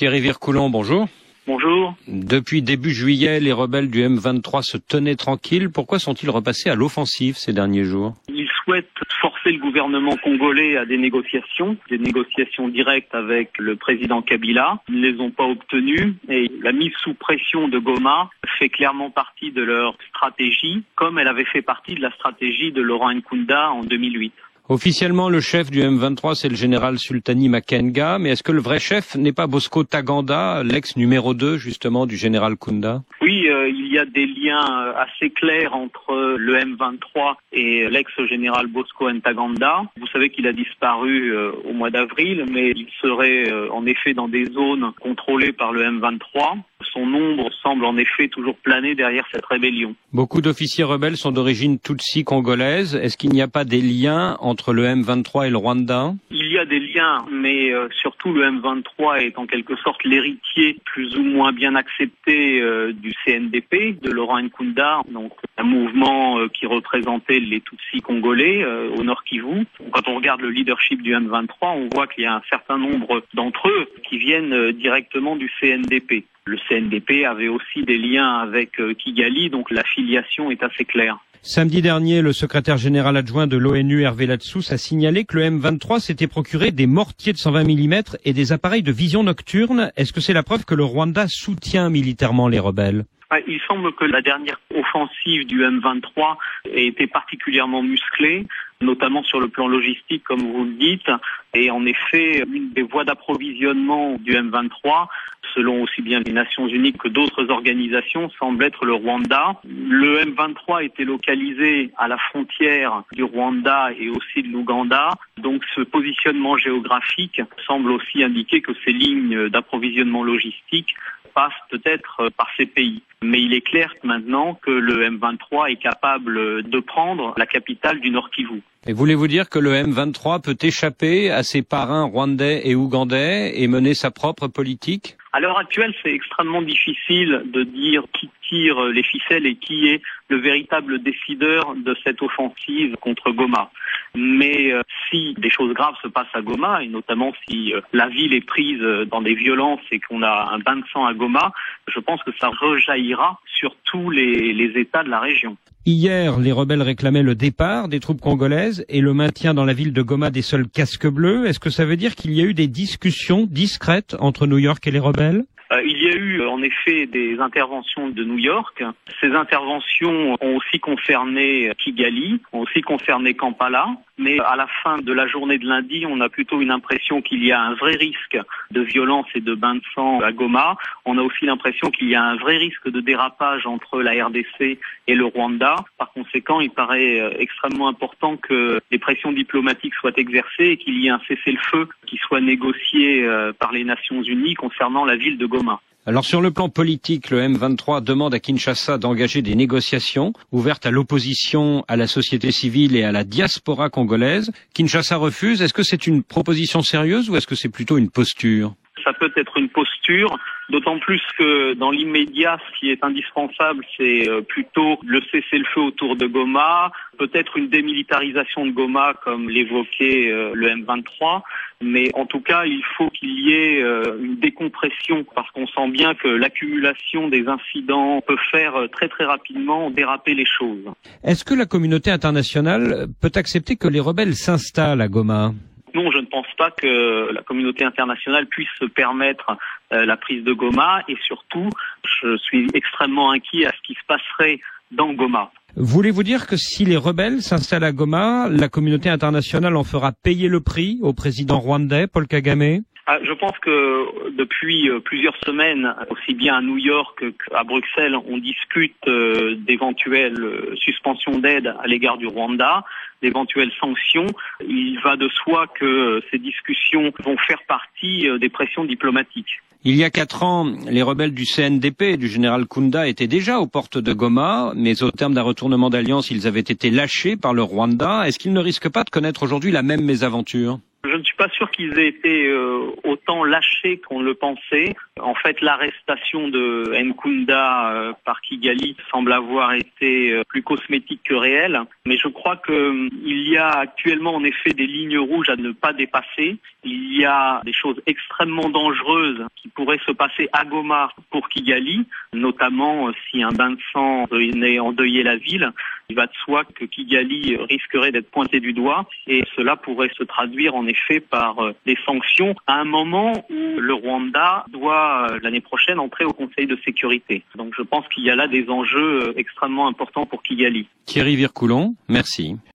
Thierry Vircoulon, bonjour. Bonjour. Depuis début juillet, les rebelles du M23 se tenaient tranquilles. Pourquoi sont-ils repassés à l'offensive ces derniers jours? Ils souhaitent forcer le gouvernement congolais à des négociations directes avec le président Kabila. Ils ne les ont pas obtenues et la mise sous pression de Goma fait clairement partie de leur stratégie, comme elle avait fait partie de la stratégie de Laurent Nkunda en 2008. Officiellement, le chef du M23, c'est le général Sultani Makenga, mais est-ce que le vrai chef n'est pas Bosco Ntaganda, l'ex numéro 2 justement du général Nkunda? Oui, il y a des liens assez clairs entre le M23 et l'ex-général Bosco Ntaganda. Vous savez qu'il a disparu au mois d'avril, mais il serait en effet dans des zones contrôlées par le M23. Son ombre semble en effet toujours planer derrière cette rébellion. Beaucoup d'officiers rebelles sont d'origine tutsi congolaise. Est-ce qu'il n'y a pas des liens entre le M23 et le Rwanda? Il y a des liens, mais surtout le M23 est en quelque sorte l'héritier plus ou moins bien accepté du CNDP, de Laurent Nkunda, donc un mouvement qui représentait les Tutsis congolais au Nord Kivu. Quand on regarde le leadership du M23, on voit qu'il y a un certain nombre d'entre eux qui viennent directement du CNDP. Le CNDP avait aussi des liens avec Kigali, donc la filiation est assez claire. Samedi dernier, le secrétaire général adjoint de l'ONU, Hervé Ladsous, a signalé que le M23 s'était procuré des mortiers de 120 mm et des appareils de vision nocturne. Est-ce que c'est la preuve que le Rwanda soutient militairement les rebelles? Il semble que la dernière offensive du M23 ait été particulièrement musclée, notamment sur le plan logistique, comme vous le dites. Et en effet, une des voies d'approvisionnement du M23, selon aussi bien les Nations Unies que d'autres organisations, semble être le Rwanda. Le M23 était localisé à la frontière du Rwanda et aussi de l'Ouganda. Donc ce positionnement géographique semble aussi indiquer que ces lignes d'approvisionnement logistique passe peut-être par ces pays. Mais il est clair maintenant que le M23 est capable de prendre la capitale du Nord Kivu. Et voulez-vous dire que le M23 peut échapper à ses parrains rwandais et ougandais et mener sa propre politique? À l'heure actuelle, c'est extrêmement difficile de dire qui tire les ficelles et qui est le véritable décideur de cette offensive contre Goma. Mais si des choses graves se passent à Goma, et notamment si la ville est prise dans des violences et qu'on a un bain de sang à Goma, je pense que ça rejaillira sur tous les États de la région. Hier, les rebelles réclamaient le départ des troupes congolaises et le maintien dans la ville de Goma des seuls casques bleus. Est-ce que ça veut dire qu'il y a eu des discussions discrètes entre New York et les rebelles? Il y a eu en effet des interventions de New York. Ces interventions ont aussi concerné Kigali, ont aussi concerné Kampala. Mais à la fin de la journée de lundi, on a plutôt une impression qu'il y a un vrai risque de violence et de bain de sang à Goma. On a aussi l'impression qu'il y a un vrai risque de dérapage entre la RDC et le Rwanda. Par conséquent, il paraît extrêmement important que les pressions diplomatiques soient exercées et qu'il y ait un cessez-le-feu qui soit négocié par les Nations Unies concernant la ville de Goma. Alors sur le plan politique, le M23 demande à Kinshasa d'engager des négociations ouvertes à l'opposition, à la société civile et à la diaspora congolaise. Kinshasa refuse. Est-ce que c'est une proposition sérieuse ou est-ce que c'est plutôt une posture? Ça peut être une posture, d'autant plus que dans l'immédiat, ce qui est indispensable, c'est plutôt le cessez-le-feu autour de Goma, peut-être une démilitarisation de Goma, comme l'évoquait le M23, mais en tout cas, il faut qu'il y ait une décompression, parce qu'on sent bien que l'accumulation des incidents peut faire très très rapidement déraper les choses. Est-ce que la communauté internationale peut accepter que les rebelles s'installent à Goma? Non, je ne pense pas que la communauté internationale puisse se permettre la prise de Goma et surtout, je suis extrêmement inquiet à ce qui se passerait dans Goma. Voulez-vous dire que si les rebelles s'installent à Goma, la communauté internationale en fera payer le prix au président rwandais, Paul Kagame? Je pense que depuis plusieurs semaines, aussi bien à New York qu'à Bruxelles, on discute d'éventuelles suspensions d'aide à l'égard du Rwanda, d'éventuelles sanctions. Il va de soi que ces discussions vont faire partie des pressions diplomatiques. Il y a 4 ans, les rebelles du CNDP, du général Nkunda, étaient déjà aux portes de Goma, mais au terme d'un retournement d'alliance, ils avaient été lâchés par le Rwanda. Est-ce qu'ils ne risquent pas de connaître aujourd'hui la même mésaventure? Je ne suis pas sûr qu'ils aient été autant lâchés qu'on le pensait. En fait, l'arrestation de Nkunda par Kigali semble avoir été plus cosmétique que réelle. Mais je crois qu'il y a actuellement en effet des lignes rouges à ne pas dépasser. Il y a des choses extrêmement dangereuses qui pourraient se passer à Goma pour Kigali, notamment si un bain de sang venait endeuiller la ville. Il va de soi que Kigali risquerait d'être pointé du doigt et cela pourrait se traduire en effet par des sanctions à un moment où le Rwanda doit l'année prochaine entrer au Conseil de sécurité. Donc je pense qu'il y a là des enjeux extrêmement importants pour Kigali. Thierry Vircoulon, merci.